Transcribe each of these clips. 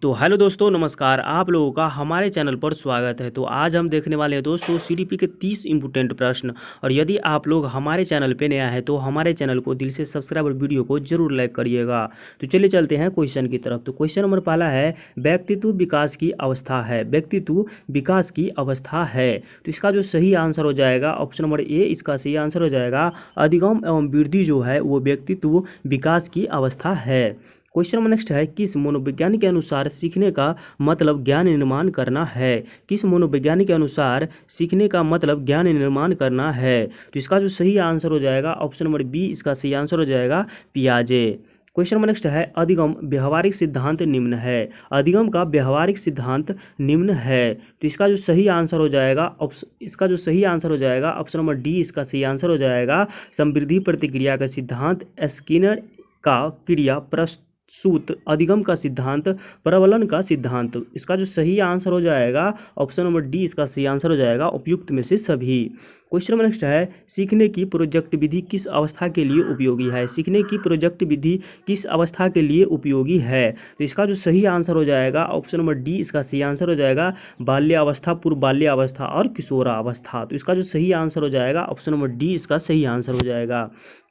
तो हेलो दोस्तों, नमस्कार। आप लोगों का हमारे चैनल पर स्वागत है। तो आज हम देखने वाले हैं दोस्तों सीडीपी के 30 इम्पोर्टेंट प्रश्न। और यदि आप लोग हमारे चैनल पे नया है तो हमारे चैनल को दिल से सब्सक्राइब और वीडियो को जरूर लाइक करिएगा। तो चलिए चलते हैं क्वेश्चन की तरफ। तो क्वेश्चन नंबर पहला है, व्यक्तित्व विकास की अवस्था है। व्यक्तित्व विकास की अवस्था है, तो इसका जो सही आंसर हो जाएगा ऑप्शन नंबर ए, इसका सही आंसर हो जाएगा अधिगम एवं वृद्धि जो है वो व्यक्तित्व विकास की अवस्था है। क्वेश्चन नंबर नेक्स्ट है, किस मनोवैज्ञानिक के अनुसार सीखने का मतलब ज्ञान निर्माण करना है। किस मनोवैज्ञानिक के अनुसार सीखने का मतलब ज्ञान निर्माण करना है, तो इसका जो सही आंसर हो जाएगा ऑप्शन नंबर बी, इसका सही आंसर हो जाएगा पियाजे। क्वेश्चन नंबर नेक्स्ट है, अधिगम व्यवहारिक सिद्धांत निम्न है। अधिगम का व्यवहारिक सिद्धांत निम्न है, तो इसका जो सही आंसर हो जाएगा ऑप्शन नंबर डी, इसका सही आंसर हो जाएगा समृद्धि प्रतिक्रिया का सिद्धांत, स्किनर का क्रिया प्रसूत अधिगम का सिद्धांत, प्रबलन का सिद्धांत। इसका जो सही आंसर हो जाएगा ऑप्शन नंबर डी, इसका सही आंसर हो जाएगा उपयुक्त में से सभी। क्वेश्चन नंबर नेक्स्ट है, सीखने की प्रोजेक्ट विधि किस अवस्था के लिए उपयोगी है। सीखने की प्रोजेक्ट विधि किस अवस्था के लिए उपयोगी है, तो इसका जो सही आंसर हो जाएगा ऑप्शन नंबर डी, इसका सही आंसर हो जाएगा बाल्यावस्था, पूर्व बाल्यावस्था और किशोरावस्था। तो इसका जो सही आंसर हो जाएगा ऑप्शन नंबर डी, इसका सही आंसर हो जाएगा।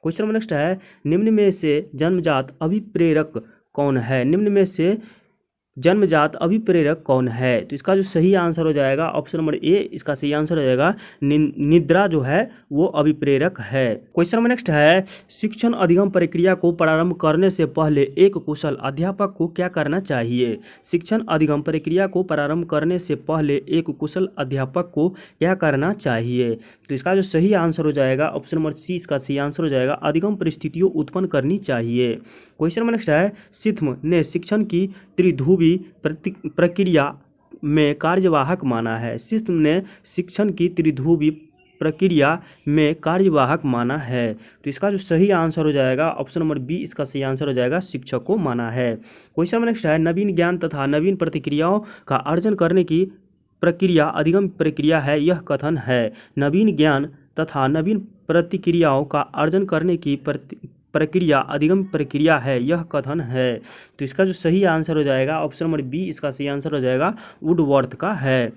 क्वेश्चन नंबर नेक्स्ट है, निम्न में से जन्मजात अभिप्रेरक कौन है। निम्न में से जन्मजात अभिप्रेरक कौन है, तो इसका जो सही आंसर हो जाएगा ऑप्शन नंबर ए, इसका सही आंसर हो जाएगा निद्रा जो है वो अभिप्रेरक है। क्वेश्चन नंबर नेक्स्ट है, शिक्षण अधिगम प्रक्रिया को प्रारंभ करने से पहले एक कुशल अध्यापक को क्या करना चाहिए। शिक्षण अधिगम प्रक्रिया को प्रारंभ करने से पहले एक कुशल अध्यापक को क्या करना चाहिए, तो इसका जो सही आंसर हो जाएगा ऑप्शन नंबर सी, इसका सही आंसर हो जाएगा अधिगम परिस्थितियों उत्पन्न करनी चाहिए। क्वेश्चन नंबर नेक्स्ट है, सिथम ने शिक्षण की त्रिध्रुवी प्रक्रिया में कार्यवाहक माना है। सिथम ने शिक्षण की त्रिध्रुवी प्रक्रिया में कार्यवाहक माना है, तो इसका जो सही आंसर हो जाएगा ऑप्शन नंबर बी, इसका सही आंसर हो जाएगा शिक्षक को माना है। क्वेश्चन नंबर नेक्स्ट है, नवीन ज्ञान तथा नवीन प्रतिक्रियाओं का अर्जन करने की प्रक्रिया अधिगम प्रक्रिया है, यह कथन है। नवीन ज्ञान तथा नवीन प्रतिक्रियाओं का अर्जन करने की प्रक्रिया अधिगम प्रक्रिया है, यह कथन है, तो इसका जो सही आंसर हो जाएगा ऑप्शन नंबर बी, इसका सही आंसर हो जाएगा वुडवर्थ का है।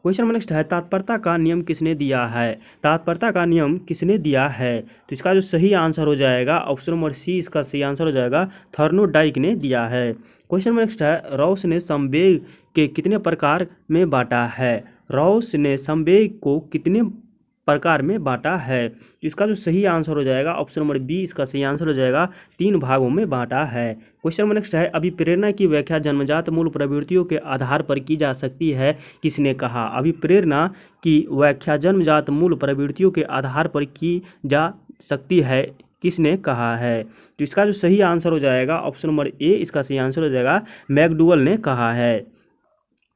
क्वेश्चन नंबर नेक्स्ट है, तात्पर्यता का नियम किसने दिया है। तात्पर्यता का नियम किसने दिया है, तो इसका जो सही आंसर हो जाएगा ऑप्शन नंबर सी, इसका सही आंसर हो जाएगा थर्नोडाइक ने दिया है। क्वेश्चन नंबर नेक्स्ट है, रॉस ने संवेग के कितने प्रकार में बांटा है। रॉस ने संवेग को कितने प्रकार में बांटा है, तो इसका जो सही आंसर हो जाएगा ऑप्शन नंबर बी, इसका सही आंसर हो जाएगा 3 भागों में बांटा है। क्वेश्चन नंबर नेक्स्ट है, अभिप्रेरणा की व्याख्या जन्मजात मूल प्रवृत्तियों के आधार पर की जा सकती है, किसने कहा। अभिप्रेरणा की व्याख्या जन्मजात मूल प्रवृत्तियों के आधार पर की जा सकती है, किसने कहा है, तो इसका जो सही आंसर हो जाएगा ऑप्शन नंबर ए, इसका सही आंसर हो जाएगा मैकडूगल ने कहा है।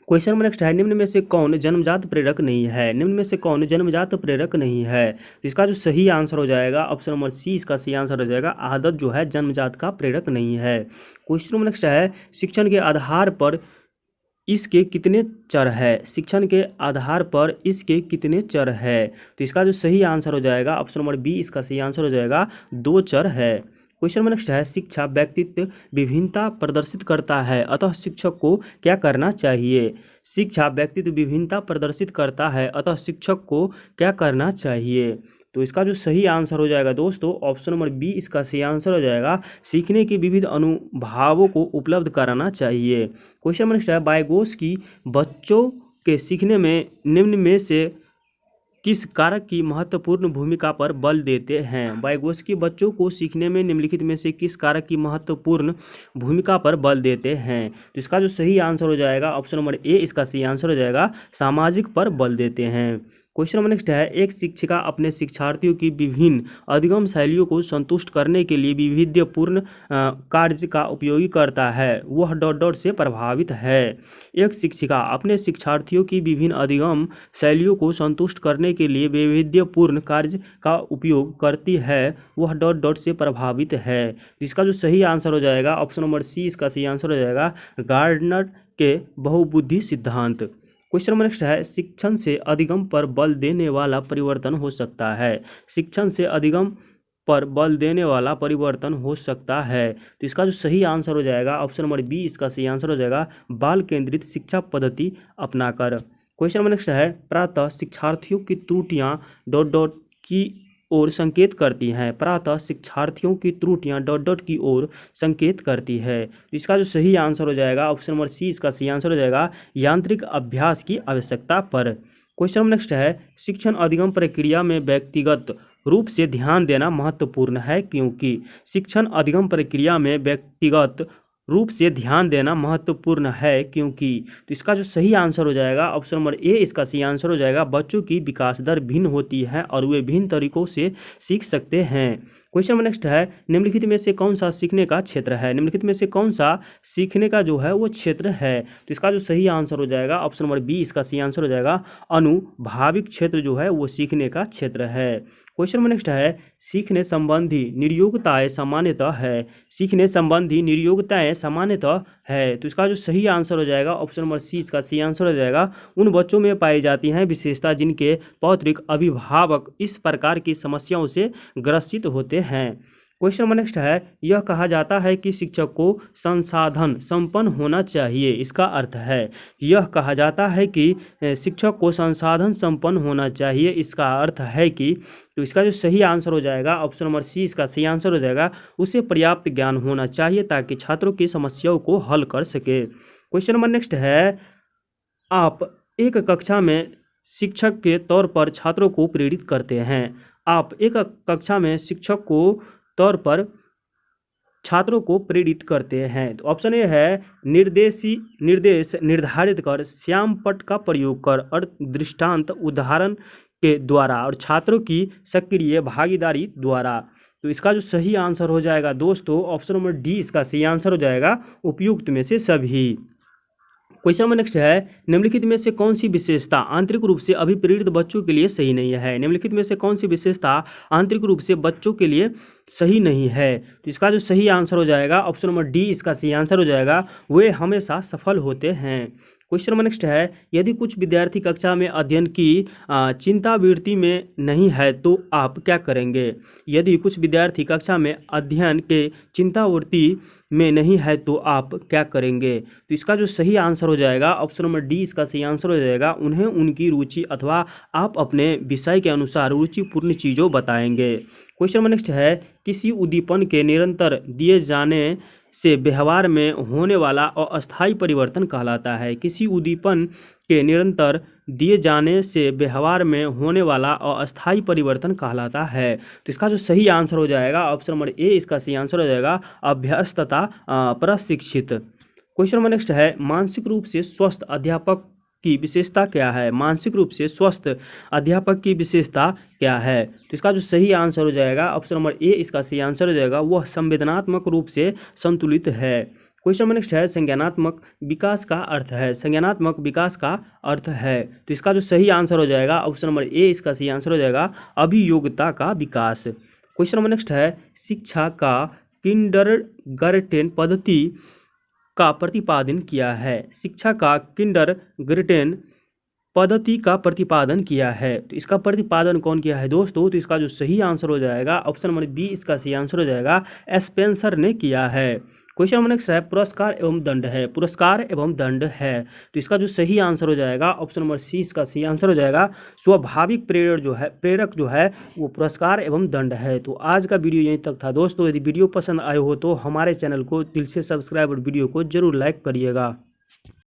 क्वेश्चन नंबर नेक्स्ट है, निम्न में से कौन जन्मजात प्रेरक नहीं है। निम्न में से कौन जन्मजात प्रेरक नहीं है, तो इसका जो सही आंसर हो जाएगा ऑप्शन नंबर सी, इसका सही आंसर हो जाएगा आदत जो है जन्मजात का प्रेरक नहीं है। क्वेश्चन नंबर नेक्स्ट है, शिक्षण के आधार पर इसके कितने चर है। शिक्षण के आधार पर इसके कितने चर है, तो इसका जो सही आंसर हो जाएगा ऑप्शन नंबर बी, इसका सही आंसर हो जाएगा 2 चर है। क्वेश्चन नंबर नेक्स्ट है, शिक्षा व्यक्तित्व विभिन्नता प्रदर्शित करता है, अतः शिक्षक को क्या करना चाहिए। शिक्षा व्यक्तित्व विभिन्नता प्रदर्शित करता है, अतः शिक्षक को क्या करना चाहिए, तो इसका जो सही आंसर हो जाएगा दोस्तों ऑप्शन नंबर बी, इसका सही आंसर हो जाएगा सीखने के विविध अनुभवों को उपलब्ध कराना चाहिए। क्वेश्चन नंबर नेक्स्ट है, बायगोस्की बच्चों के सीखने में निम्न में से किस कारक की महत्वपूर्ण भूमिका पर बल देते हैं। बायगोस्की बच्चों को सीखने में निम्नलिखित में से किस कारक की महत्वपूर्ण भूमिका पर बल देते हैं, तो इसका जो सही आंसर हो जाएगा ऑप्शन नंबर ए, इसका सही आंसर हो जाएगा सामाजिक पर बल देते हैं। क्वेश्चन नंबर नेक्स्ट है, एक शिक्षिका अपने शिक्षार्थियों की विभिन्न अधिगम शैलियों को संतुष्ट करने के लिए वैविध्यपूर्ण कार्य का उपयोग करता है, वह ... से प्रभावित है। एक शिक्षिका अपने शिक्षार्थियों की विभिन्न अधिगम शैलियों को संतुष्ट करने के लिए वैविध्यपूर्ण कार्य का उपयोग करती है, वह ... से प्रभावित है, इसका जो सही आंसर हो जाएगा ऑप्शन नंबर सी, इसका सही आंसर हो जाएगा गार्डनर के बहुबुद्धि सिद्धांत। क्वेश्चन नंबर नेक्स्ट है, शिक्षण से अधिगम पर बल देने वाला परिवर्तन हो सकता है। शिक्षण से अधिगम पर बल देने वाला परिवर्तन हो सकता है। तो इसका जो सही आंसर हो जाएगा ऑप्शन नंबर बी, इसका सही आंसर हो जाएगा बाल केंद्रित शिक्षा पद्धति अपनाकर। क्वेश्चन नंबर नेक्स्ट है, प्रातः शिक्षार्थियों की त्रुटियां डॉट डॉट की ओर संकेत करती हैं। प्रातः शिक्षार्थियों की त्रुटियां डॉट डॉट की ओर संकेत करती है। तो इसका जो सही आंसर हो जाएगा ऑप्शन नंबर सी, इसका सही आंसर हो जाएगा यांत्रिक अभ्यास की आवश्यकता पर। क्वेश्चन नंबर नेक्स्ट है, शिक्षण अधिगम प्रक्रिया में व्यक्तिगत रूप से ध्यान देना महत्वपूर्ण है क्योंकि। शिक्षण अधिगम प्रक्रिया में व्यक्तिगत रूप से ध्यान देना महत्वपूर्ण है क्योंकि। तो इसका जो सही आंसर हो जाएगा ऑप्शन नंबर ए, इसका सही आंसर हो जाएगा बच्चों की विकास दर भिन्न होती है और वे भिन्न तरीकों से सीख सकते हैं। क्वेश्चन नंबर नेक्स्ट है, निम्नलिखित में से कौन सा सीखने का क्षेत्र है। निम्नलिखित में से कौन सा सीखने का जो है वो क्षेत्र है। तो इसका जो सही आंसर हो जाएगा ऑप्शन नंबर बी, इसका सही आंसर हो जाएगा अनुभाविक क्षेत्र जो है वो सीखने का क्षेत्र है। क्वेश्चन नंबर नेक्स्ट है, सीखने संबंधी निरयोग्यताएं सामान्यतः है। सीखने संबंधी निरयोग्यताएं सामान्यतः है। तो इसका जो सही आंसर हो जाएगा ऑप्शन नंबर सी, इसका सही आंसर हो जाएगा उन बच्चों में पाई जाती हैं विशेषता जिनके पौत्रिक अभिभावक इस प्रकार की समस्याओं से ग्रसित होते हैं। क्वेश्चन नंबर नेक्स्ट है, यह कहा जाता है कि शिक्षक को संसाधन संपन्न होना चाहिए। इसका अर्थ है, यह कहा जाता है कि शिक्षक को संसाधन संपन्न होना चाहिए। इसका अर्थ है कि। तो इसका जो सही आंसर हो जाएगा ऑप्शन नंबर सी, इसका सही आंसर हो जाएगा उसे पर्याप्त ज्ञान होना चाहिए ताकि छात्रों की समस्याओं को हल कर सके। क्वेश्चन नंबर नेक्स्ट है, आप एक कक्षा में शिक्षक के तौर पर छात्रों को प्रेरित करते हैं। आप एक कक्षा में शिक्षक को तौर पर छात्रों को प्रेरित करते हैं। तो ऑप्शन ए है, निर्देश निर्धारित कर, श्याम पट का प्रयोग कर और दृष्टांत उदाहरण के द्वारा और छात्रों की सक्रिय भागीदारी द्वारा। तो इसका जो सही आंसर हो जाएगा दोस्तों ऑप्शन नंबर डी, इसका सही आंसर हो जाएगा उपयुक्त में से सभी। क्वेश्चन नंबर नेक्स्ट है, निम्नलिखित में से कौन सी विशेषता आंतरिक रूप से अभिप्रेरित बच्चों के लिए सही नहीं है। निम्नलिखित में से कौन सी विशेषता आंतरिक रूप से बच्चों के लिए सही नहीं है। तो इसका जो सही आंसर हो जाएगा ऑप्शन नंबर डी, इसका सही आंसर हो जाएगा वे हमेशा सफल होते हैं। क्वेश्चन नंबर नेक्स्ट है, यदि कुछ विद्यार्थी कक्षा में अध्ययन की चिंतावृत्ति में नहीं है तो आप क्या करेंगे। यदि कुछ विद्यार्थी कक्षा में अध्ययन के चिंतावृत्ति में नहीं है तो आप क्या करेंगे। तो इसका जो सही आंसर हो जाएगा ऑप्शन नंबर डी, इसका सही आंसर हो जाएगा उन्हें उनकी रुचि अथवा आप अपने विषय के अनुसार रुचिपूर्ण चीज़ों बताएंगे। क्वेश्चन नंबर नेक्स्ट है, किसी उद्दीपन के निरंतर दिए जाने से व्यवहार में होने वाला अस्थायी परिवर्तन कहलाता है। किसी उद्दीपन के निरंतर दिए जाने से व्यवहार में होने वाला अस्थायी परिवर्तन कहलाता है। तो इसका जो सही आंसर हो जाएगा ऑप्शन नंबर ए, इसका सही आंसर हो जाएगा अभ्यास तथा प्रशिक्षित। क्वेश्चन नंबर नेक्स्ट है, मानसिक रूप से स्वस्थ अध्यापक की विशेषता क्या है। मानसिक रूप से स्वस्थ अध्यापक की विशेषता क्या है। तो इसका जो सही आंसर हो जाएगा ऑप्शन नंबर ए, इसका सही आंसर हो जाएगा वह संवेदनात्मक रूप से संतुलित है। क्वेश्चन नंबर नेक्स्ट है, संज्ञानात्मक विकास का अर्थ है। संज्ञानात्मक विकास का अर्थ है। तो इसका जो सही आंसर हो जाएगा ऑप्शन नंबर ए, इसका सही आंसर हो जाएगा अभियोग्यता का विकास। क्वेश्चन नंबर नेक्स्ट है, शिक्षा का किंडरगार्टेन पद्धति का प्रतिपादन किया है। शिक्षा का किंडरगार्टेन पद्धति का प्रतिपादन किया है। तो इसका प्रतिपादन कौन किया है दोस्तों। तो इसका जो सही आंसर हो जाएगा ऑप्शन नंबर बी, इसका सही आंसर हो जाएगा स्पेंसर ने किया है। क्वेश्चन नंबर नेक्स्ट है, पुरस्कार एवं दंड है। पुरस्कार एवं दंड है। तो इसका जो सही आंसर हो जाएगा ऑप्शन नंबर सी, इसका सही आंसर हो जाएगा स्वाभाविक प्रेरक जो है वो पुरस्कार एवं दंड है। तो आज का वीडियो यहीं तक था दोस्तों। यदि वीडियो पसंद आए हो तो हमारे चैनल को दिल से सब्सक्राइब और वीडियो को जरूर लाइक करिएगा।